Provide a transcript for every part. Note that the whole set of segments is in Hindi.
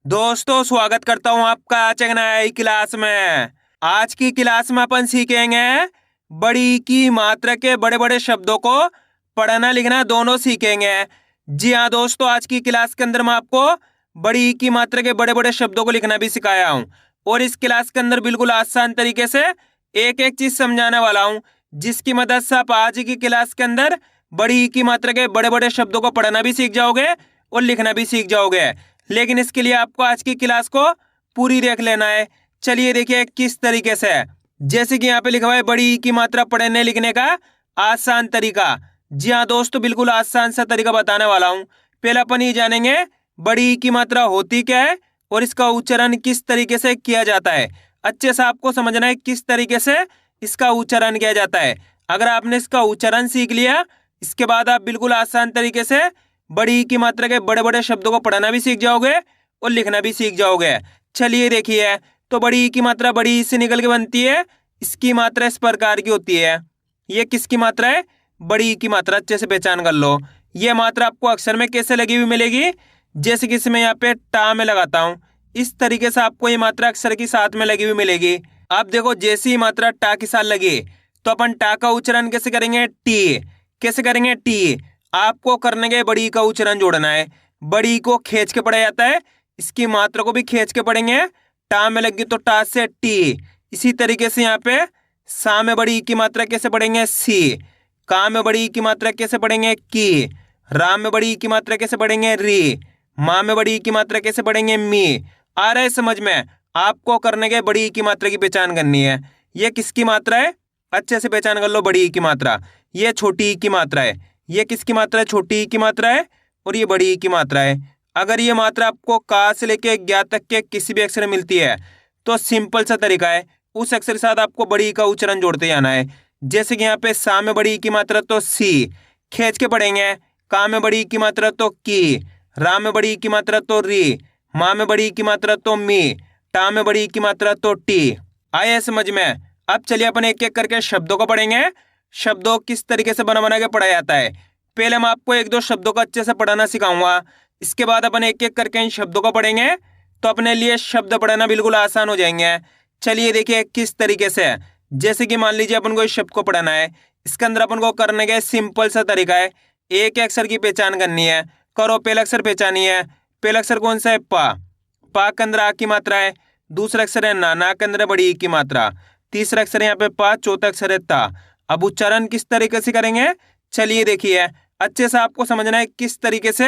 दोस्तों स्वागत करता हूँ आपका आज एक नई क्लास में। आज की क्लास में अपन सीखेंगे बड़ी की मात्रा के बड़े बड़े शब्दों को पढ़ना लिखना दोनों सीखेंगे। जी हाँ दोस्तों, आज की क्लास के अंदर मैं आपको बड़ी की मात्रा के बड़े बड़े शब्दों को लिखना भी सिखाया हूँ और इस क्लास के अंदर बिल्कुल आसान तरीके से एक एक चीज समझाने वाला हूँ, जिसकी मदद से आप आज की क्लास के अंदर बड़ी की मात्रा के बड़े बड़े शब्दों को पढ़ना भी सीख जाओगे और लिखना भी सीख जाओगे। लेकिन इसके लिए आपको आज की क्लास को पूरी देख लेना है। चलिए देखिए किस तरीके से है। जैसे कि यहाँ पे लिखा हुआ है बड़ी की मात्रा पढ़ने लिखने का आसान तरीका। जी हाँ दोस्तों, बिल्कुल आसान सा तरीका बताने वाला हूँ। पहले अपन ये जानेंगे बड़ी की मात्रा होती क्या है और इसका उच्चारण किस तरीके से किया जाता है। अच्छे से आपको समझना है किस तरीके से इसका उच्चारण किया जाता है। अगर आपने इसका उच्चारण सीख लिया, इसके बाद आप बिल्कुल आसान तरीके से बड़ी की मात्रा के बड़े बड़े शब्दों को पढ़ना भी सीख जाओगे और लिखना भी सीख जाओगे। चलिए देखिए, तो बड़ी की मात्रा बड़ी से निकल के बनती है। इसकी मात्रा इस प्रकार की होती है। ये किसकी मात्रा है? बड़ी की मात्रा। अच्छे से पहचान कर लो। ये मात्रा आपको अक्षर में कैसे लगी हुई मिलेगी? जैसे कि इसमें यहाँ पे टा में लगाता हूँ, इस तरीके से आपको ये मात्रा अक्षर के साथ में लगी हुई मिलेगी। आप देखो, जैसी ही मात्रा टा के साथ लगी तो अपन टा का उच्चारण कैसे करेंगे? टी। कैसे करेंगे? टी। आपको करने के बड़ी का उच्चारण जोड़ना है। बड़ी को खींच के पढ़ा जाता है, इसकी मात्रा को भी खींच के पढ़ेंगे। टा में लगी तो टा से टी। इसी तरीके से यहाँ पे सा में बड़ी की मात्रा कैसे पढ़ेंगे? सी। का में बड़ी की मात्रा कैसे पढ़ेंगे? की। रा में बड़ी की मात्रा कैसे पढ़ेंगे? री। माँ में बड़ी की मात्रा कैसे पढ़ेंगे? मी। आ रहा है समझ में? आपको करने के बड़ी की मात्रा की पहचान करनी है। ये किसकी मात्रा है? अच्छे से पहचान कर लो। बड़ी की मात्रा। ये छोटी की मात्रा है। ये किसकी मात्रा है? छोटी की मात्रा है। और ये बड़ी की मात्रा है। अगर ये मात्रा आपको का से लेके ज्ञात तक के किसी भी अक्षर में मिलती है तो सिंपल सा तरीका है, उस अक्षर के साथ आपको बड़ी का उच्चारण जोड़ते जाना है। जैसे कि यहाँ पे सा में बड़ी की मात्रा तो सी, खींच के पढ़ेंगे। का में बड़ी की मात्रा तो की। रा में बड़ी की मात्रा तो री। माँ में बड़ी की मात्रा तो मी। टा में बड़ी की मात्रा तो टी। आया समझ में? अब चलिए अपन एक एक करके शब्दों को पढ़ेंगे। शब्दों किस तरीके से बना बना के पढ़ा जाता है। पहले मैं आपको एक दो शब्दों को अच्छे से पढ़ना सिखाऊंगा, इसके बाद अपन एक एक करके इन शब्दों को पढ़ेंगे तो अपने लिए शब्द पढ़ना बिल्कुल आसान हो जाएंगे। चलिए देखिए किस तरीके से है। जैसे कि मान लीजिए अपन को इस शब्द को पढ़ना है, इसके अंदर अपन को करने का सिंपल सा तरीका है। एक अक्षर की पहचान करनी है। करो, पहला अक्षर पहचानी है। पहला अक्षर कौन सा है? पा। पा के अंदर आ की मात्रा है। दूसरा अक्षर है ना, ना के अंदर बड़ी ई की मात्रा। तीसरा अक्षर है यहाँ पे पा। चौथा अक्षर है ता। अब उच्चारण किस तरीके से करेंगे? चलिए देखिए, अच्छे से आपको समझना है किस तरीके से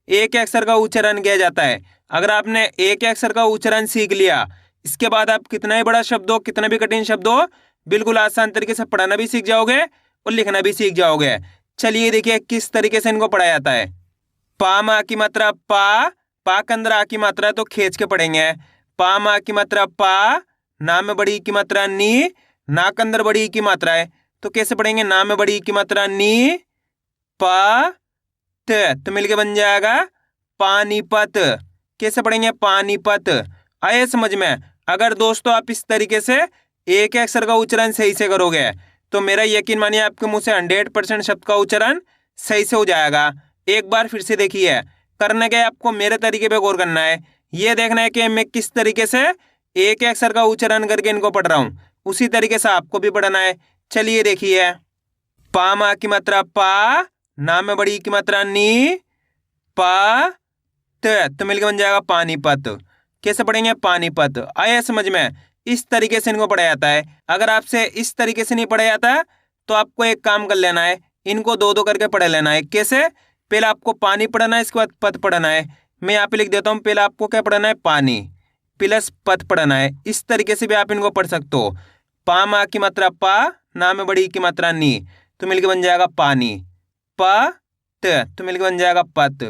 एक अक्षर का उच्चारण किया जाता है। अगर आपने एक अक्षर का उच्चारण सीख लिया, इसके बाद आप कितना ही बड़ा शब्द हो, कितना भी कठिन शब्द हो, बिल्कुल आसान तरीके से पढ़ना भी सीख जाओगे और लिखना भी सीख जाओगे। चलिए देखिए किस तरीके से इनको पढ़ा जाता है। पा में आ की मात्रा पा। पा के अंदर आ की मात्रा है तो खींच के पढ़ेंगे। पा में आ की मात्रा पा। ना में बड़ी की मात्रा नी। ना के अंदर बड़ी की मात्रा है तो कैसे पढ़ेंगे? ना में बड़ी की मात्रा नी। प तो मिलके बन जाएगा पानीपत। कैसे पढ़ेंगे? पानीपत। आए समझ में? अगर दोस्तों आप इस तरीके से एक अक्षर का उच्चारण सही से करोगे तो मेरा यकीन मानिए आपके मुंह से 100% शब्द का उच्चारण सही से हो जाएगा। एक बार फिर से देखिए, करने के आपको मेरे तरीके पे गौर करना है। ये देखना है कि मैं किस तरीके से एक अक्षर का उच्चारण करके इनको पढ़ रहा हूँ, उसी तरीके से आपको भी पढ़ना है। चलिए देखिए, पा में की मात्रा पा। ना में बड़ी की मात्रा नी। पा तो मिलकर बन जाएगा पानीपत। कैसे पढ़ेंगे? पानीपत। आया समझ में? इस तरीके से इनको पढ़ा जाता है। अगर आपसे इस तरीके से नहीं पढ़ा जाता तो आपको एक काम कर लेना है, इनको दो दो करके पढ़ लेना है। कैसे? पहले आपको पानी पढ़ना है, इसके बाद पद पढ़ना है। मैं यहाँ पे लिख देता हूँ, पहले आपको क्या पढ़ना है? पानी प्लस पद पढ़ना है। इस तरीके से भी आप इनको पढ़ सकते हो। पा में की मात्रा पा। ना में बड़ी की मात्रा नी तो मिलकर बन जाएगा पानी। प तो मिलकर बन जाएगा पत।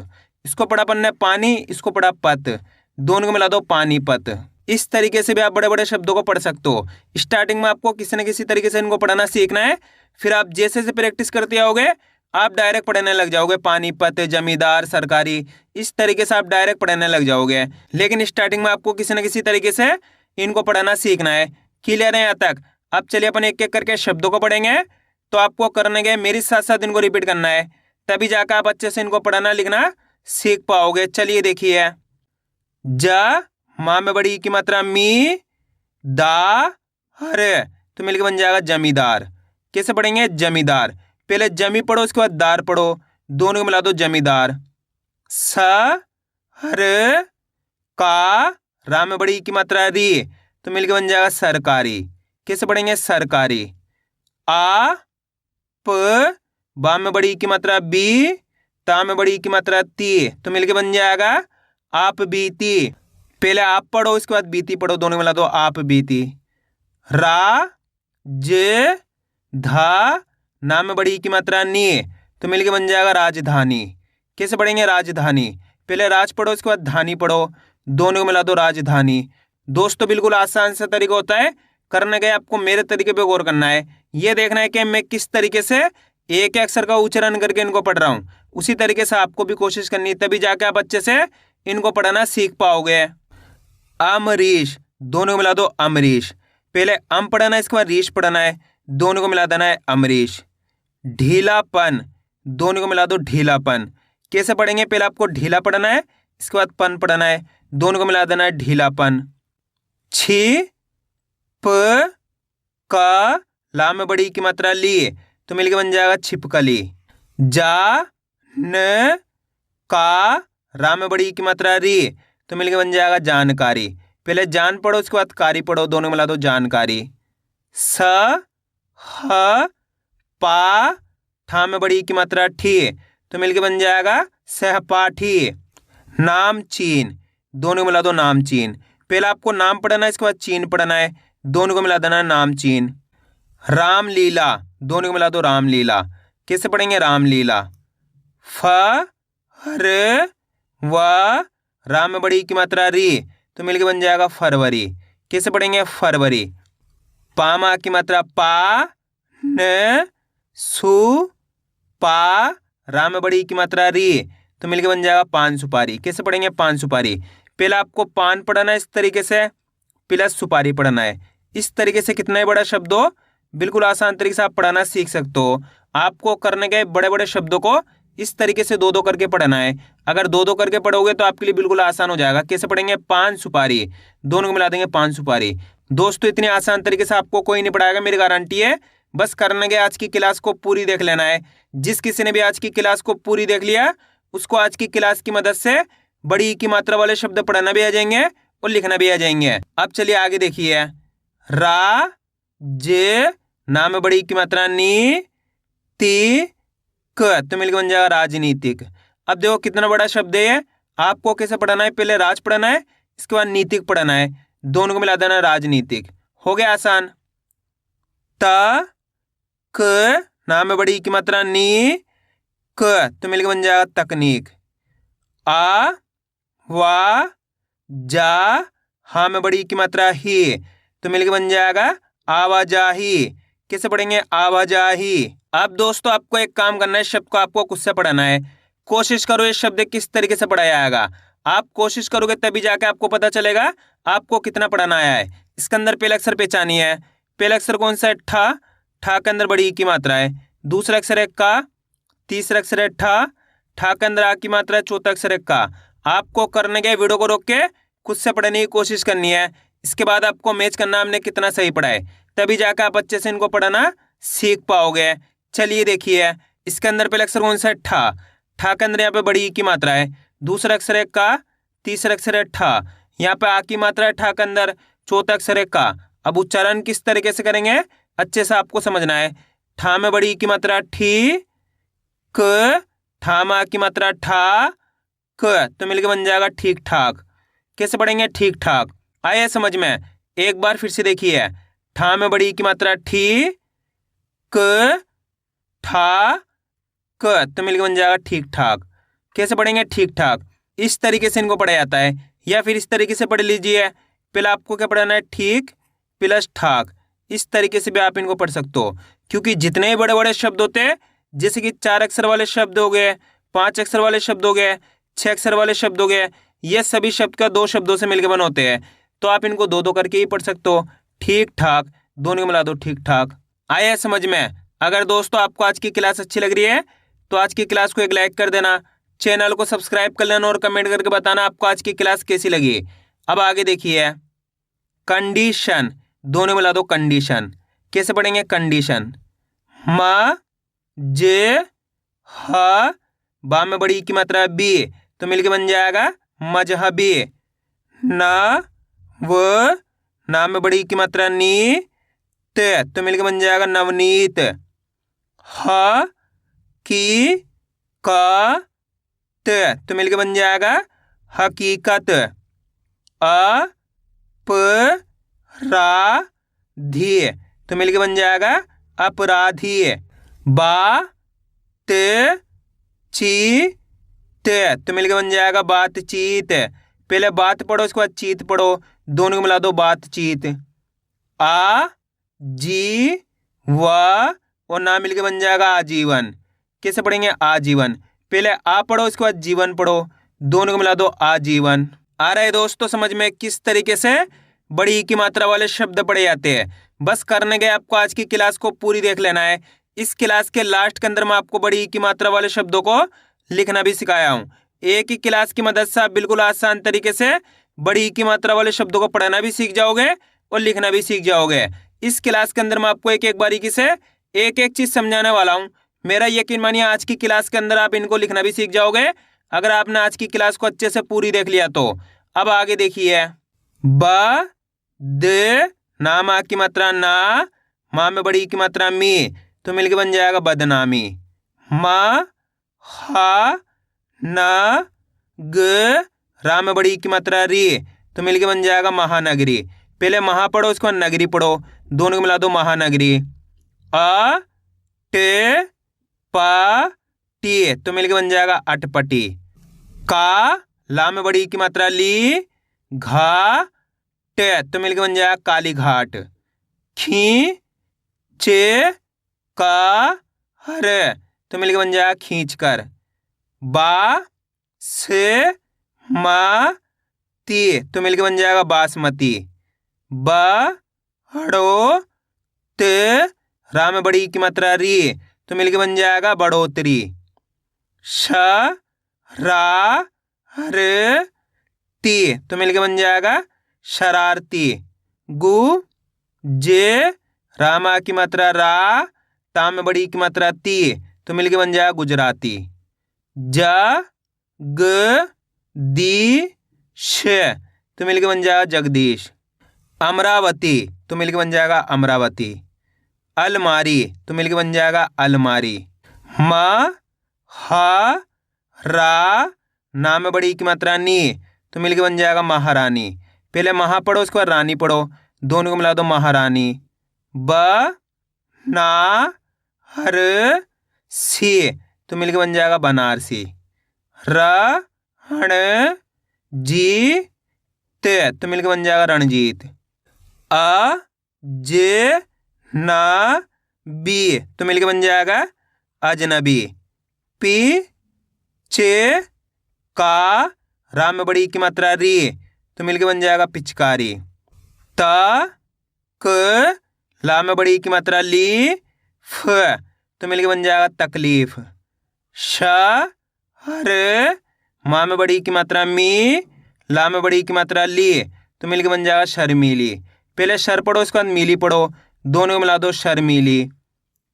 इसको पढ़ा अपन ने पानी, इसको पढ़ा पत, दोनों को मिला दो पानीपत। इस तरीके से भी आप बड़े बड़े शब्दों को पढ़ सकते हो। स्टार्टिंग में आपको किसी न किसी तरीके से इनको पढ़ना सीखना है, फिर आप जैसे जैसे प्रैक्टिस करते आओगे आप डायरेक्ट पढ़ने लग जाओगे। पानीपत, जमींदार, सरकारी, इस तरीके से आप डायरेक्ट पढ़ने लग जाओगे। लेकिन स्टार्टिंग में आपको किसी न किसी तरीके से इनको पढ़ना सीखना है। क्लियर है यहाँ तक? अब चलिए अपन एक एक करके शब्दों को पढ़ेंगे तो आपको करने के मेरे साथ साथ इनको रिपीट करना है, तभी जाकर आप अच्छे से इनको पढ़ना लिखना सीख पाओगे। चलिए देखिए, ज, माँ में बड़ी ई की मात्रा मी, दा, हर, तो मिलकर बन जाएगा जमींदार। कैसे पढ़ेंगे? जमींदार। पहले जमी पढ़ो, उसके बाद दार पढ़ो, दोनों को मिला दो जमींदार। स, हर, का, रा में बड़ी ई की मात्रा री, तो मिलकर बन जाएगा सरकारी। कैसे पढ़ेंगे? सरकारी। आ, प, बा में बड़ी ई की मात्रा बी, ता में बड़ी ई की मात्रा ती, तो मिलकर बन जाएगा आप बीती। पहले आप पढ़ो, उसके बाद बीती पढ़ो, दोनों मिला दो आप बीती। रा, जे, धा, ना में बड़ी ई की मात्रा नी, तो मिलकर बन जाएगा राजधानी। कैसे पढ़ेंगे? राजधानी। पहले राज पढ़ो, उसके बाद धानी पढ़ो, दोनों को मिला दो राजधानी। दोस्तों बिल्कुल आसान सा तरीका होता है, करने गए आपको मेरे तरीके पे गौर करना है। ये देखना है कि मैं किस तरीके से एक अक्षर का उच्चारण करके इनको पढ़ रहा हूँ, उसी तरीके से आपको भी कोशिश करनी है, तभी जाके आप अच्छे से इनको पढ़ना सीख पाओगे। अमरीश, दोनों को मिला दो अमरीश। पहले अम पढ़ना है, इसके बाद रीश पढ़ना है, दोनों को मिला देना है अमरीश। ढीलापन, दोनों को मिला दो ढीलापन। कैसे पढ़ेंगे? पहले आपको ढीला पढ़ना है, इसके बाद पन पढ़ना है, दोनों को मिला देना है ढीलापन। छी, प, का, ला में बड़ी की मात्रा ली, तो मिलकर बन जाएगा छिपकली। जा, न, का, रा में बड़ी की मात्रा री, तो मिलकर बन जाएगा जानकारी। पहले जान पढ़ो, उसके बाद कारी पढ़ो, दोनों मिला दो जानकारी। स, ह, पा, ठा में बड़ी की मात्रा ठी, तो मिलकर बन जाएगा सहपाठी। नाम चीन, दोनों को मिला दो नाम चीन। पहले आपको नाम पढ़ना है, इसके बाद चीन पढ़ना है, दोनों को मिला देना नाम चीन। रामलीला, दोनों को मिला दो रामलीला। कैसे पढ़ेंगे? रामलीला। फ, हर, व, रा में बड़ी की मात्रा री, तो मिलकर बन जाएगा फरवरी। कैसे पढ़ेंगे? फरवरी। पा मा की मात्रा पा, न, सु, पा, रा में बड़ी की मात्रा री, तो मिलकर बन जाएगा पान सुपारी। कैसे पढ़ेंगे? पान सुपारी। पहले आपको पान पढ़ना है इस तरीके से, प्लस सुपारी पढ़ना है। इस तरीके से कितना ही बड़ा शब्द हो, बिल्कुल आसान तरीके से आप पढ़ना सीख सकते हो। आपको करने गए बड़े बड़े शब्दों को इस तरीके से दो दो करके पढ़ना है। अगर दो दो करके पढ़ोगे तो आपके लिए बिल्कुल आसान हो जाएगा। कैसे पढ़ेंगे? पान सुपारी, दोनों को मिला देंगे पान सुपारी। दोस्तों इतने आसान तरीके से आपको कोई नहीं पढ़ाएगा, मेरी गारंटी है। बस करने गए आज की क्लास को पूरी देख लेना है। जिस किसी ने भी आज की क्लास को पूरी देख लिया, उसको आज की क्लास की मदद से बड़ी की मात्रा वाले शब्द पढ़ना भी आ जाएंगे और लिखना भी आ जाएंगे। अब चलिए आगे देखिए। रा, जे, ना में बड़ी की मात्रा नी, ती, क, तो मिलकर बन जाएगा राजनीतिक। अब देखो कितना बड़ा शब्द है। आपको कैसे पढ़ना है? पहले राज पढ़ना है, इसके बाद नीतिक पढ़ना है, दोनों को मिला देना राजनीतिक। हो गया आसान। त, क, ना में बड़ी की मात्रा नी, क, तो मिलकर बन जाएगा तकनीक। आ, वा, जा, हा में बड़ी की मात्रा ही, तो मिलकर बन जाएगा आवाजाही। कैसे पढ़ेंगे? आवाजाही। अब दोस्तों आपको एक काम करना है, शब्द को आपको खुद से पढ़ना है। कोशिश करो ये शब्द किस तरीके से पढ़ाया आएगा। आप कोशिश करोगे तभी जाके आपको पता चलेगा आपको कितना पढ़ाना आया है। इसके अंदर पहला अक्षर पहचानिए है। पहला अक्षर कौन सा है? ठा। ठा के अंदर बड़ी ई की मात्रा है। दूसरा अक्षर है का। तीसरा अक्षर है ठा। ठा के अंदर आ की मात्रा है। चौथा अक्षर है का। आपको करने के वीडियो को रोक के खुद से पढ़ने की कोशिश करनी है। इसके बाद आपको मैच करना हमने कितना सही पढ़ा है, तभी जाकर आप अच्छे से इनको पढ़ना सीख पाओगे। चलिए देखिए, इसके अंदर पहला अक्षर कौन सा है? ठा। ठा के अंदर यहाँ पे बड़ी ई की मात्रा है। दूसरा अक्षर है का। तीसरा अक्षर है ठा। यहाँ पे आ की मात्रा है ठा के अंदर। चौथा अक्षर है का। अब उच्चारण किस तरीके से करेंगे अच्छे से आपको समझना है। ठा में बड़ी ई की मात्रा ठी, क, ठा में आ की मात्रा ठा, क, तो मिलकर बन जाएगा ठीक ठाक। कैसे पढ़ेंगे? ठीक ठाक। आया समझ में? एक बार फिर से देखिए। ठा में बड़ी ई की मात्रा ठी, क, ठा, क, तो मिलकर बन जाएगा ठीक ठाक। कैसे पढ़ेंगे? ठीक ठाक। इस तरीके से इनको पढ़ा जाता है, या फिर इस तरीके से पढ़ लीजिए। पहले आपको क्या पढ़ना है? ठीक प्लस ठाक। इस तरीके से भी आप इनको पढ़ सकते हो, क्योंकि जितने बड़े बड़े शब्द होते हैं, जैसे कि 4 अक्षर वाले शब्द हो गए, 5 अक्षर वाले शब्द हो गए, 6 अक्षर वाले शब्द हो गए, ये सभी शब्द का 2 शब्दों से मिलकर बने होते हैं। तो आप इनको 2-2 करके ही पढ़ सकते हो। ठीक ठाक, दोनों को मिला दो ठीक ठाक। आया समझ में? अगर दोस्तों आपको आज की क्लास अच्छी लग रही है तो आज की क्लास को एक लाइक कर देना। चैनल को सब्सक्राइब कर लेना और कमेंट करके बताना आपको आज की क्लास कैसी लगी। अब आगे देखिए, कंडीशन, दोनों मिला दो कंडीशन। कैसे पढ़ेंगे कंडीशन? म जे ह, बा में बड़ी की मात्रा बी, तो मिलके बन जाएगा मजहबी। न व, ना में बड़ी की मात्रा नी, ते, तो मिलके बन जाएगा नवनीत। ह की का ते, तो मिलके बन जाएगा हकीकत। अ प रा धी, तो मिलके बन जाएगा अपराधी। बा ते ची ते, तो मिलके बन जाएगा बातचीत। पहले बात पढ़ो, उसके बाद चीत पढ़ो, दोनों को मिला दो बातचीत। आ जी व, और ना मिलके बन जाएगा आजीवन। कैसे पढ़ेंगे आजीवन? पहले आ पढ़ो, उसके बाद जीवन पढ़ो, दोनों को मिला दो आजीवन। आ रहा है दोस्तों समझ में किस तरीके से बड़ी ई की मात्रा वाले शब्द पढ़े जाते हैं? बस करने गए आपको आज की क्लास को पूरी देख लेना है। इस क्लास के लास्ट के अंदर मैं आपको बड़ी ई की मात्रा वाले शब्दों को लिखना भी सिखाया हूँ। एक ही क्लास की मदद से आप बिल्कुल आसान तरीके से बड़ी ई की मात्रा वाले शब्दों को पढ़ना भी सीख जाओगे और लिखना भी सीख जाओगे। इस क्लास के अंदर मैं आपको एक एक बारीकी से एक एक चीज समझाने वाला हूँ। मेरा यकीन मानिए आज की क्लास के अंदर आप इनको लिखना भी सीख जाओगे अगर आपने आज की क्लास को अच्छे से पूरी देख लिया तो। अब आगे देखिए, ब द, ना मा की मात्रा ना, माँ में बड़ी की मात्रा मी, तो मिलके बन जाएगा बदनामी। म हा न ग, रा में बड़ी की मात्रा री, तो मिलके बन जाएगा महानगरी। पहले महा पढ़ो, उसको नगरी पढ़ो, दोनों को मिला दो महानगरी। अ टे पा टी, तो मिलके बन जाएगा अटपटी। का, ला में बड़ी की मात्रा ली, घा टे, तो मिलके बन जाएगा काली घाट। खी चे का हरे, तो मिलके बन जाएगा खींच कर। बा से मा ती, तो मिलके बन जाएगा बासमती। ब हड़ो ते, रा में बड़ी की मात्रा री, तो मिलके बन जाएगा बढ़ोतरी। श रा हरे ती, तो मिलके बन जाएगा शरारती। गु जे, रामा की मात्रा रा, ता में बड़ी की मात्रा ती, तो मिलके बन जाएगा गुजराती। ज ग दी श, तो मिलके बन जाएगा जगदीश। अमरावती, तो मिलके बन जाएगा अमरावती। अलमारी, तो मिलके बन जाएगा अलमारी। म हा रा, ना में बड़ी की मात्रा नी, तो मिलके बन जाएगा महारानी। पहले महा पढ़ो, उसके बाद रानी पढ़ो, दोनों को मिला दो महारानी। ब ना हर सी, तो मिलके बन जाएगा बनारसी। र हण जी ते, तो मिलके बन जाएगा रणजीत। अ जे ना बी, तो मिलके बन जाएगा अजनबी। पी चे का, रा में बड़ी की मात्रा री, तो मिलके बन जाएगा पिचकारी। त क, ला में बड़ी की मात्रा ली, फ, तो मिलके बन जाएगा तकलीफ। श हर, माँ में बड़ी की मात्रा मी, ला में बड़ी की मात्रा ली, तो मिलके बन जाएगा शर्मीली। पहले शर पढ़ो, उसके बाद मीली पढ़ो, दोनों को मिला दो शर्मीली।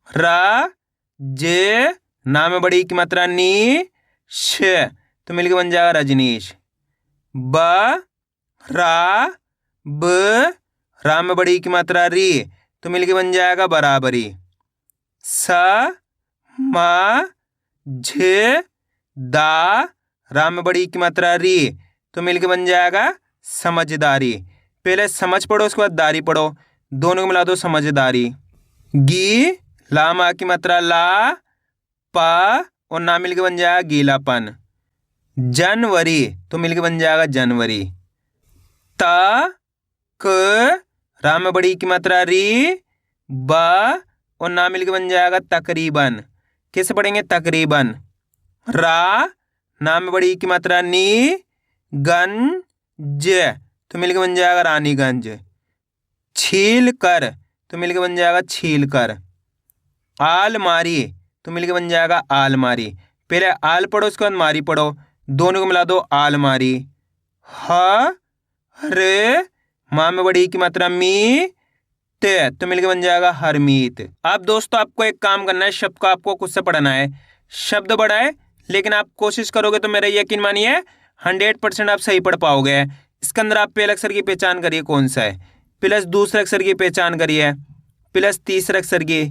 रा जे, ना में बड़ी की मात्रा नी, श, तो मिलके बन जाएगा रजनीश। ब रा ब, रा में बड़ी की मात्रा री, तो मिलके बन जाएगा बराबरी। स मा झे दा, रा में बड़ी की मात्रा री, तो मिलके बन जाएगा समझदारी। पहले समझ पढ़ो, उसके बाद दारी पढ़ो, दोनों को मिला दो समझदारी। गी, ला मा की मात्रा ला, पा, और ना मिलके बन जाएगा गीलापन। जनवरी, तो मिलके बन जाएगा जनवरी। ता क, रा में बड़ी की मात्रा री, ब, और ना मिलके बन जाएगा तकरीबन। कैसे पढ़ेंगे तकरीबन? रा, ना में बड़ी की मात्रा नी, गन ज, तो मिलके बन जाएगा रानीगंज। छील कर, तो मिलके बन जाएगा छील कर। आलमारी, तो मिलके बन जाएगा आलमारी। पहले आल पढ़ो, उसके बाद मारी पढ़ो, दोनों को मिला दो आलमारी। ह रे माँ में बड़ी की मात्रा मी ते, तो मिलकर बन जाएगा हरमीत। अब दोस्तों आपको एक काम करना है, शब्द को आपको खुद से पढ़ना है। शब्द बड़ा है लेकिन आप कोशिश करोगे तो मेरा यकीन मानिए 100% आप सही पढ़ पाओगे। इसके अंदर आप पहले अक्षर की पहचान करिए कौन सा है, प्लस दूसरे अक्षर की पहचान करिए, प्लस तीसरे अक्षर की,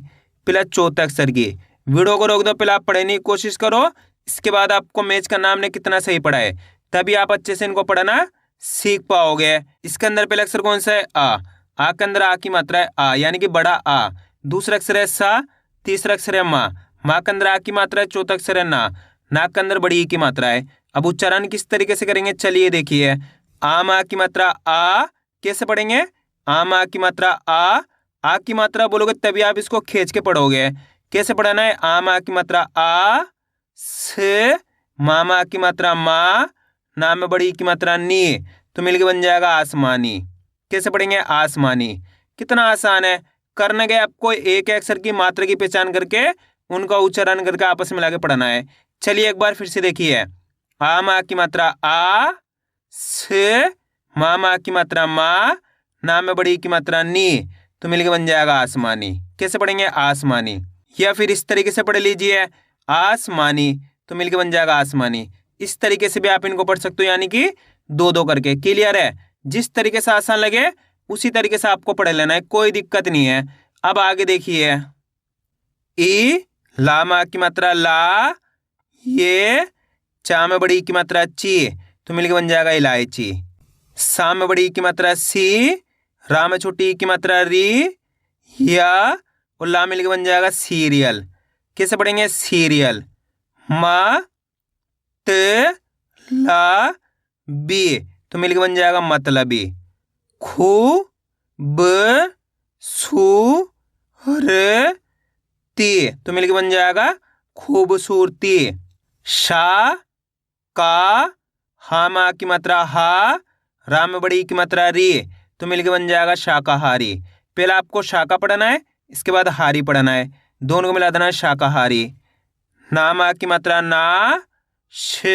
प्लस चौथे अक्षर की। वीडियो को रोक दो, पहले आप पढ़ने की कोशिश करो, इसके बाद आपको मैच करना हमने कितना सही पढ़ा है, तभी आप अच्छे से इनको पढ़ना सीख पाओगे। इसके अंदर पहला अक्षर कौन सा है? आ के अंदर आ की मात्रा है आ, यानी कि बड़ा आ। दूसरा अक्षर है सा, तीसरा अक्षर है माँ के अंदर आ की मात्रा है, चौथा अक्षर है ना के अंदर बड़ी ई की मात्रा है। अब उच्चारण किस तरीके से करेंगे चलिए देखिए। आ माँ की मात्रा आ कैसे पढ़ेंगे? आ माँ की मात्रा आ की मात्रा बोलोगे तभी आप इसको खींच के पढ़ोगे। कैसे पढ़ाना है? आ माँ की मात्रा आ, से माँ की मात्रा माँ, ना में बड़ी की मात्रा नी, तो मिलके बन जाएगा आसमानी। कैसे पढ़ेंगे? आसमानी। कितना आसान है। करने गए आपको एक अक्षर की मात्रा की पहचान करके उनका उच्चारण करके आपस में मिला के पढ़ना है। चलिए एक बार फिर से देखिए। आ माँ की मात्रा आ, से माँ की मात्रा माँ, ना में बड़ी की मात्रा नी, तो मिलके बन जाएगा आसमानी। कैसे पढ़ेंगे? आसमानी। या फिर इस तरीके से पढ़ लीजिए आसमानी, तो मिलके बन जाएगा आसमानी। इस तरीके से भी आप इनको पढ़ सकते हो, यानी कि दो दो करके। क्लियर है? जिस तरीके से आसान लगे उसी तरीके से आपको पढ़ लेना है, कोई दिक्कत नहीं है। अब आगे देखिए। ई ला माँ की मात्रा ला, ये चा में बड़ी की मात्रा ची, तो मिलके बन जाएगा इलायची। सा में बड़ी की मात्रा सी, रा में छोटी की मात्रा री, या और ला मिलके बन जाएगा सीरियल। कैसे पढ़ेंगे? सीरियल। मा ते ला बी, तो मिलके बन जाएगा मतलबी। खू ब सू र ती, तो मिलके बन जाएगा खूबसूरती। शा का हा माँ की मात्रा हा, रा में बड़ी की मात्रा री, तो मिलके बन जाएगा शाकाहारी। पहला आपको शाका पढ़ना है, इसके बाद हारी पढ़ना है, दोनों को मिला देना है शाकाहारी। ना माँ की मात्रा ना, श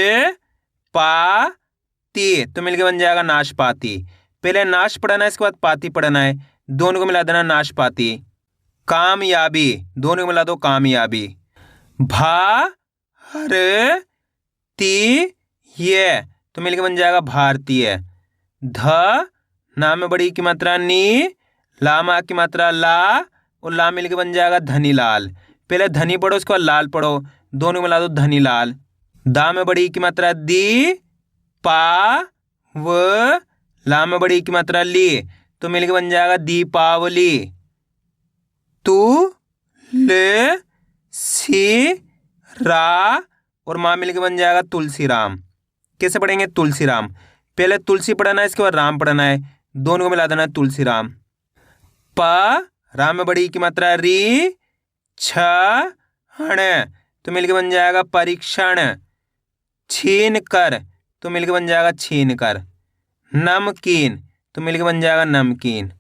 पा ती, तो मिलके बन जाएगा नाशपाती। पहले नाश पढ़ना है, इसके बाद पाती पढ़ना है, दोनों को मिला देना नाशपाती। कामयाबी, दोनों को मिला दो कामयाबी। भा र ती ये, तो मिलके बन जाएगा भारतीय। ध ना में बड़ी की मात्रा नी, ला माँ की मात्रा ला, और ला मिलके बन जाएगा धनीलाल। पहले धनी पढ़ो, उसके बाद लाल पढ़ो, दोनों मिला दो धनीलाल। दा में बड़ी की मात्रा दी, पा व ला में बड़ी की मात्रा ली, तो मिलके बन जाएगा दीपावली। तू ले सी रा, और माँ मिलके बन जाएगा तुलसी राम। कैसे पढ़ेंगे? तुलसी राम। पहले तुलसी पढ़ना है, इसके बाद राम पढ़ना है, दोनों को मिला देना है तुलसी राम। प राम में बड़ी की मात्रा री, छ हण, तो मिलके बन जाएगा परीक्षण। छीन कर, तो मिलके बन जाएगा छीन कर। नमकीन, तो मिलके बन जाएगा नमकीन।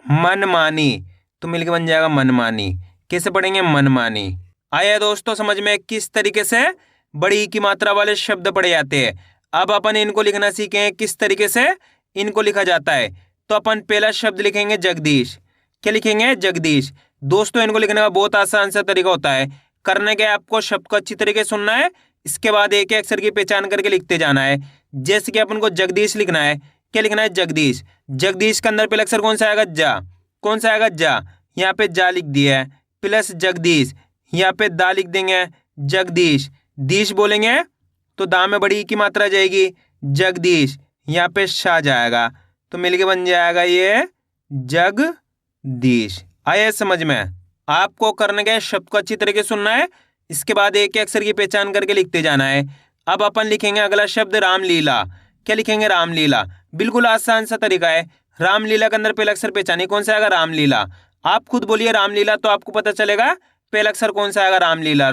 मनमानी, तो मिलके बन जाएगा मनमानी। कैसे पढ़ेंगे? मनमानी। आया दोस्तों समझ में किस तरीके से बड़ी की मात्रा वाले शब्द पढ़े जाते हैं। अब अपन इनको लिखना सीखें किस तरीके से इनको लिखा जाता है। तो अपन पहला शब्द लिखेंगे जगदीश। क्या लिखेंगे? जगदीश। दोस्तों इनको लिखने का बहुत आसान सा तरीका होता है। करने के आपको शब्द को अच्छी तरीके सुनना है, इसके बाद एक एक अक्षर की पहचान करके लिखते जाना है। जैसे कि अपन को जगदीश लिखना है। क्या लिखना है? जगदीश। जगदीश के अंदर पहला अक्षर कौन सा आएगा? जा। कौन सा आएगा? जा। यहाँ पे जा लिख दिया है, प्लस जगदीश, यहाँ पे दा लिख देंगे, जगदीश। दीश बोलेंगे तो दा में बड़ी की मात्रा जाएगी, जगदीश। यहाँ पे शाह जाएगा, तो मिलके बन जाएगा ये जगदीश। आया समझ में? आपको करने के शब्द को अच्छी तरीके सुनना है, इसके बाद एक एक अक्षर की पहचान करके लिखते जाना है। अब अपन लिखेंगे अगला शब्द रामलीला। क्या लिखेंगे? रामलीला। बिल्कुल आसान सा तरीका है। रामलीला के अंदर पहला अक्षर पहचानिए कौन सा आएगा? रामलीला। आप खुद बोलिए रामलीला, तो आपको पता चलेगा पहला अक्षर कौन सा आएगा? रामलीला।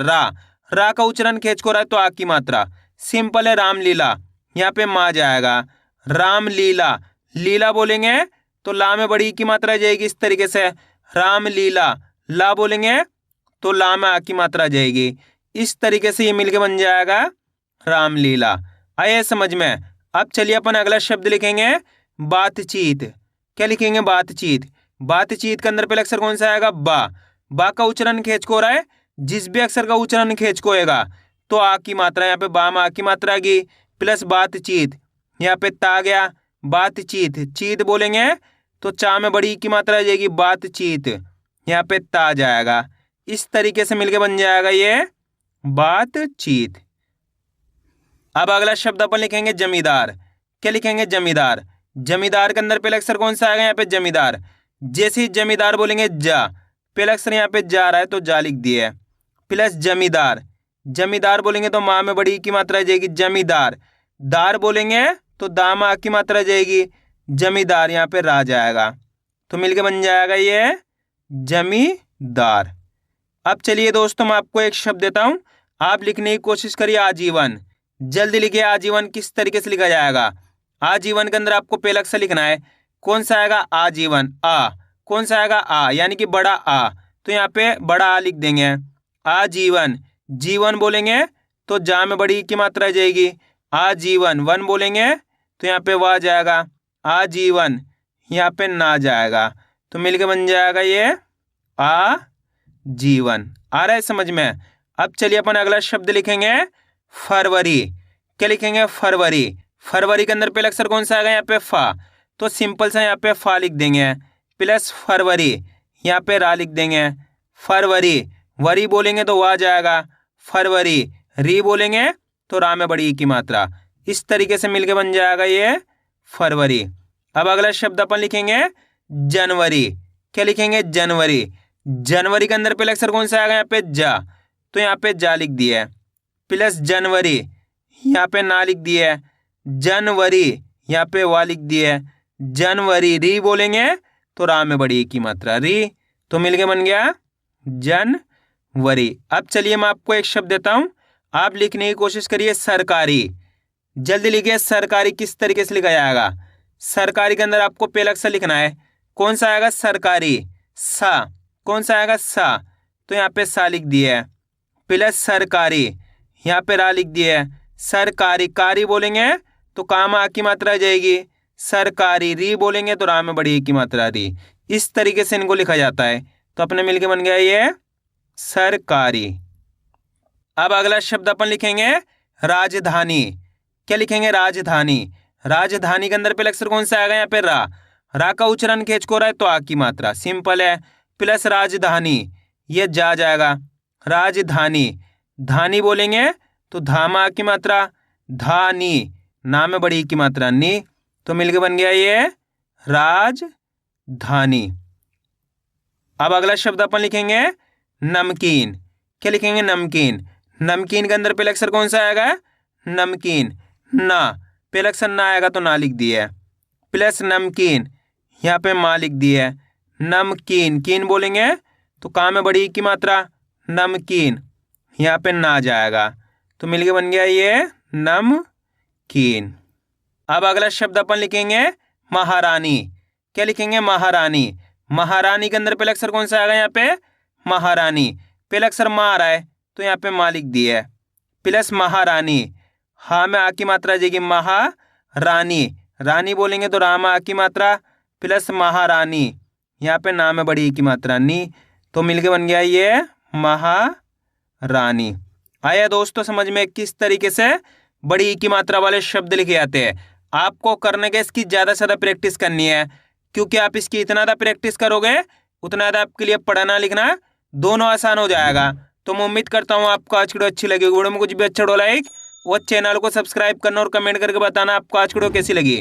रा का उच्चारण खींच को रहा है तो आ की मात्रा। सिंपल है रामलीला। यहाँ पे माँ जाएगा। रामलीला। लीला बोलेंगे तो ला में बड़ी की मात्रा जाएगी, इस तरीके से रामलीला। ला बोलेंगे तो ला में आ की मात्रा जाएगी। इस तरीके से ये मिलके बन जाएगा रामलीला। आइए समझ में। अब चलिए अपन अगला शब्द लिखेंगे बातचीत। क्या लिखेंगे? बातचीत। बातचीत के अंदर पहले अक्षर कौन सा आएगा? बा। बा का उच्चारण खेच को हो रहा है। जिस भी अक्षर का उच्चारण खेच को होएगा तो आ की मात्रा, यहाँ पे बा में आ की मात्रा आ गई, प्लस बातचीत, यहाँ पे ता आ गया, बातचीत। चीत बोलेंगे तो चा में बड़ी की मात्रा आ जाएगी, बातचीत, यहाँ पे ता आ जाएगा। इस तरीके से मिलके बन जाएगा ये बातचीत। अब अगला शब्द अपन लिखेंगे जमींदार। क्या लिखेंगे? जमींदार। जमींदार के अंदर पहले अक्षर कौन सा आएगा? यहाँ पे जमींदार। जैसे ही जमींदार बोलेंगे जा, पहला अक्षर यहाँ पे जा रहा है तो जा लिख दिया, प्लस जमींदार। जमींदार बोलेंगे तो माँ में बड़ी की मात्रा जाएगी, जमींदार। दार बोलेंगे तो दा में आ की मात्रा जाएगी, जमींदार, यहाँ पे रा जाएगा, तो मिलके बन जाएगा ये जमींदार। अब चलिए दोस्तों मैं आपको एक शब्द देता हूं, आप लिखने की कोशिश करिए आजीवन। जल्दी लिखिए आजीवन किस तरीके से लिखा जाएगा। आजीवन के अंदर आपको पहला अक्षर लिखना है, कौन सा आएगा? आजीवन, आ। कौन सा आएगा? आ, यानी कि बड़ा आ, तो यहाँ पे बड़ा आ लिख देंगे। आजीवन। जीवन बोलेंगे तो जा में बड़ी की मात्रा जाएगी, आजीवन। वन बोलेंगे तो यहाँ पे वाह जाएगा, आजीवन, यहाँ पे ना जाएगा, तो मिलके बन जाएगा ये आजीवन। आ रहा है समझ में? अब चलिए अपन अगला शब्द लिखेंगे फरवरी। क्या लिखेंगे? फरवरी। फरवरी के अंदर पहला अक्षर कौन सा आएगा? यहाँ पे फा, तो सिंपल सा यहाँ पे फा लिख देंगे, प्लस फरवरी, यहाँ पे रा लिख देंगे, फरवरी। वरी बोलेंगे तो वाह जाएगा, फरवरी। री बोलेंगे तो रा में बड़ी की मात्रा। इस तरीके से मिलके बन जाएगा ये फरवरी। अब अगला शब्द अपन लिखेंगे जनवरी। क्या लिखेंगे? जनवरी। जनवरी के अंदर पहला अक्षर कौन सा आएगा? यहाँ पे जा, तो यहाँ पे जा लिख दिया, प्लस जनवरी, यहाँ पे ना लिख दिया, जनवरी, यहाँ पे वा लिख दिया, जनवरी। री बोलेंगे तो रा में बड़ी की मात्रा, री, तो मिलके बन गया जनवरी। अब चलिए मैं आपको एक शब्द देता हूं, आप लिखने की कोशिश करिए सरकारी। जल्दी लिखिए सरकारी किस तरीके से लिखा जाएगा। सरकारी के अंदर आपको पहला अक्षर लिखना है, कौन सा आएगा? सरकारी, सा। कौन सा आएगा? सा, तो यहाँ पे सा लिख दिया है, प्लस सरकारी, यहाँ पे रा लिख दिया है, सरकारी। कारी बोलेंगे तो काम आ की मात्रा आ जाएगी, सरकारी। री बोलेंगे तो रा में बड़ी की मात्रा, री। इस तरीके से इनको लिखा जाता है, तो अपने मिलके बन गया ये सरकारी। अब अगला शब्द अपन लिखेंगे राजधानी। क्या लिखेंगे? राजधानी। राजधानी के अंदर पहले अक्षर कौन सा आएगा? यहाँ पे रा। रा का उच्चारण खेच को रहा है तो आ की मात्रा, सिंपल है, प्लस राजधानी, ये जा जाएगा, राजधानी। धानी बोलेंगे तो धामा की मात्रा, धानी, ना में बड़ी की मात्रा, नी, तो मिलके बन गया ये राजधानी। अब अगला शब्द अपन लिखेंगे नमकीन। क्या लिखेंगे? नमकीन। नमकीन के अंदर पहला अक्षर कौन सा आएगा? नमकीन, ना। पहला अक्षर ना आएगा तो ना लिख दिया, प्लस नमकीन, यहाँ पे माँ लिख दिया, नमकीन। कीन बोलेंगे तो का में बड़ी की मात्रा, नमकीन, यहाँ पे ना जाएगा, तो मिलके बन गया ये नमकीन। अब अगला शब्द अपन लिखेंगे महारानी। क्या लिखेंगे? महारानी। महारानी के अंदर पहला अक्षर कौन सा आएगा? यहाँ पे महारानी। पहला अक्षर माँ आ रहा है तो यहाँ पे माँ लिख दिया है, प्लस महारानी, हा में आ की मात्रा आ जाएगी, महारानी। रानी बोलेंगे तो रा में आ की मात्रा, प्लस महारानी, यहाँ पे ना में बड़ी की मात्रा, नी, तो मिलके बन गया ये महारानी। आया दोस्तों समझ में किस तरीके से बड़ी की मात्रा वाले शब्द लिखे जाते हैं। आपको करने के इसकी ज़्यादा से ज़्यादा प्रैक्टिस करनी है, क्योंकि आप इसकी इतना ज़्यादा प्रैक्टिस करोगे उतना ज़्यादा आपके लिए पढ़ना लिखना दोनों आसान हो जाएगा। तो मैं उम्मीद करता हूँ आपको आज की वीडियो अच्छी लगी। वीडियो में कुछ भी अच्छा हो लाइक और चैनल को सब्सक्राइब करना और कमेंट करके बताना आपको आज की वीडियो कैसी लगी।